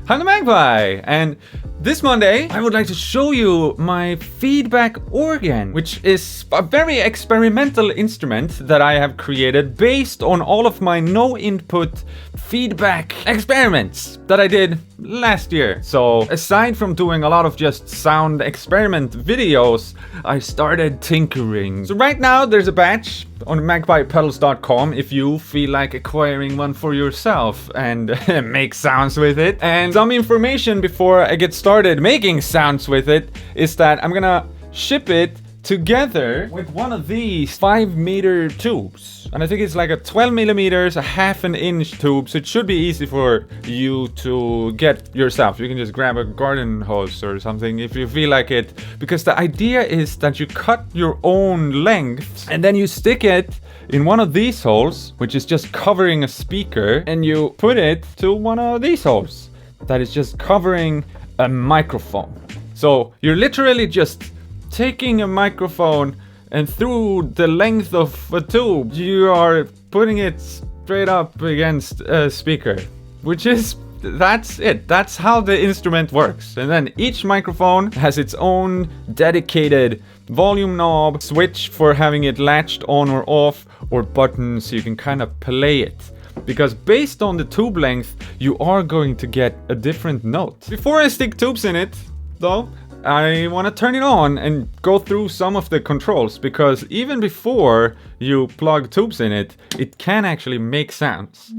I'm the Magpie, and this Monday I would like to show you my Feeedback Organ, which is a very experimental instrument that I have created based on all of my no-input feedback experiments that I did last year. So aside from doing a lot of just sound experiment videos, I started tinkering. So right now there's a batch on magpiepedals.com if you feel like acquiring one for yourself and make sounds with it. And some information before I get started making sounds with it is that I'm gonna ship it together with one of these 5-meter tubes. And I think it's like a 12 millimeters, a half an inch tube, so it should be easy for you to get yourself. You can just grab a garden hose or something if you feel like it, because the idea is that you cut your own length and then you stick it in one of these holes, which is just covering a speaker, and you put it to one of these holes that is just covering a microphone. So you're literally just taking a microphone, and through the length of a tube, you are putting it straight up against a speaker, which is, that's it. That's how the instrument works. And then each microphone has its own dedicated volume knob, switch for having it latched on or off, or buttons so you can kind of play it. Because based on the tube length, you are going to get a different note. Before I stick tubes in it, though, I want to turn it on and go through some of the controls, because even before you plug tubes in it, it can actually make sounds.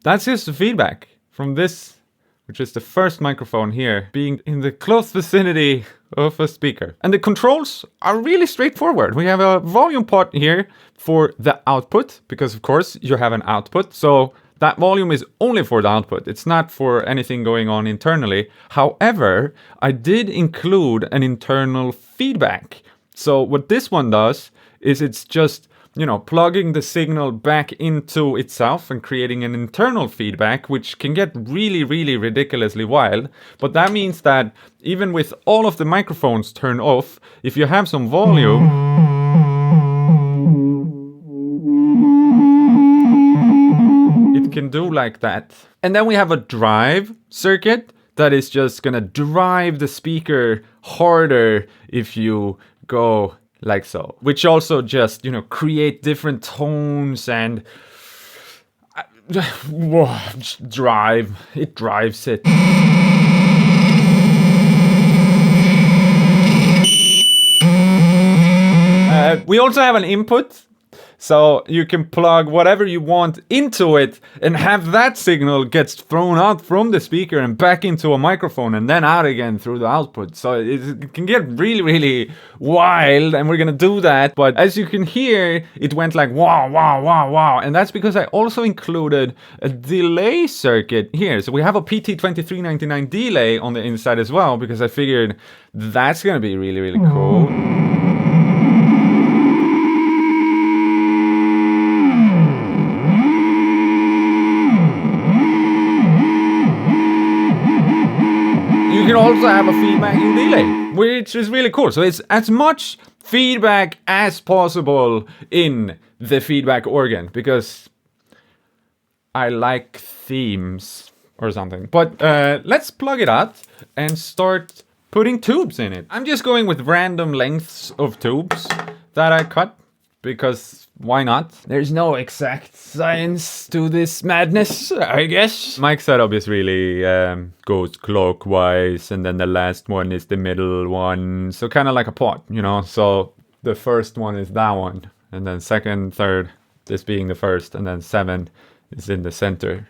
That's just the feedback from this, which is the first microphone here, being in the close vicinity of a speaker. And the controls are really straightforward. We have a volume pot here for the output, because of course you have an output. So that volume is only for the output. It's not for anything going on internally. However, I did include an internal feedback. So what this one does is it's just, you know, plugging the signal back into itself and creating an internal feedback, which can get really, really ridiculously wild. But that means that even with all of the microphones turned off, if you have some volume, it can do like that. And then we have a drive circuit that is just gonna drive the speaker harder if you go like so, which also just, you know, create different tones and it drives it. We also have an input, so you can plug whatever you want into it and have that signal gets thrown out from the speaker and back into a microphone and then out again through the output. So it can get really, really wild, and we're gonna do that. But as you can hear, it went like wow, wow, wow, wow. And that's because I also included a delay circuit here. So we have a PT2399 delay on the inside as well, because I figured that's gonna be really, really cool. You can also have a feedback in delay, which is really cool. So it's as much feedback as possible in the feedback organ, because I like themes or something. But let's plug it out and start putting tubes in it. I'm just going with random lengths of tubes that I cut, because why not? There's no exact science to this madness, I guess. Mic setup is really goes clockwise, and then the last one is the middle one. So kind of like a pot, you know? So the first one is that one, and then second, third, this being the first, and then 7 is in the center.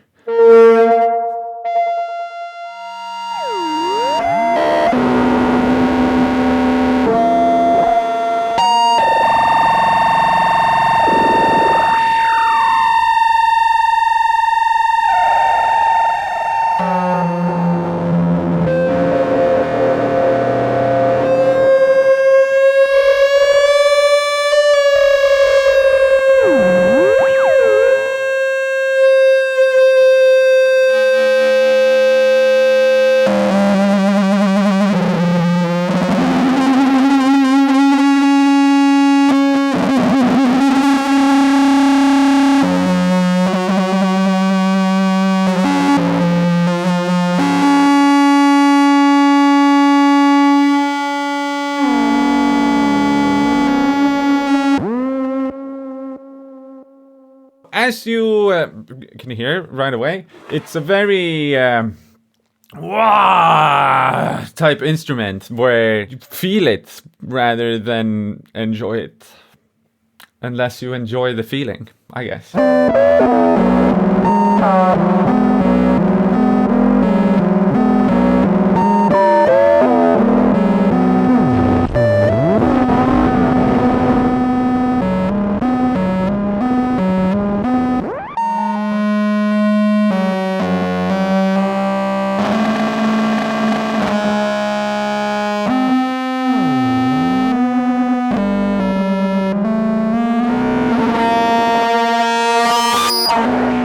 as you can hear right away, it's a very wah type instrument where you feel it rather than enjoy it. Unless you enjoy the feeling, I guess.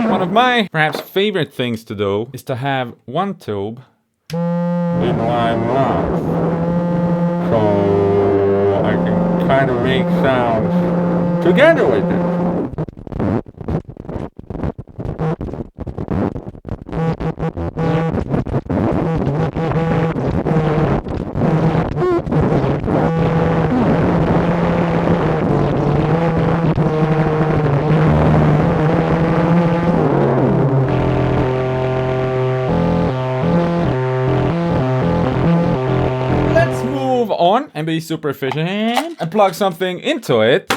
One of my perhaps favorite things to do is to have one tube in my mouth, so I can kind of make sounds together with it. On and be super efficient and plug something into it.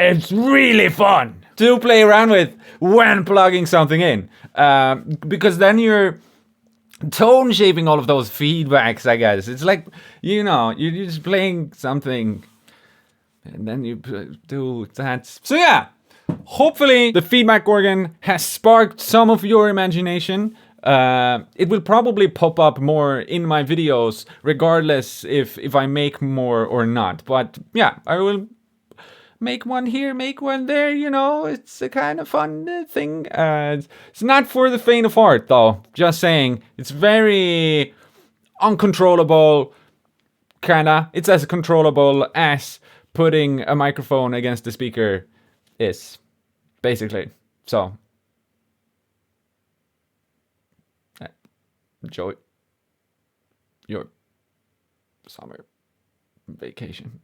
It's really fun to play around with when plugging something in, because then you're tone shaping all of those feedbacks, I guess. It's like, you know, you're just playing something and then you do that. So yeah, hopefully the feedback organ has sparked some of your imagination. It will probably pop up more in my videos regardless if I make more or not. But yeah, I will make one here, make one there, you know, it's a kind of fun thing. It's not for the faint of heart, though. Just saying, it's very uncontrollable, kinda. It's as controllable as putting a microphone against the speaker is, basically. So, enjoy your summer vacation.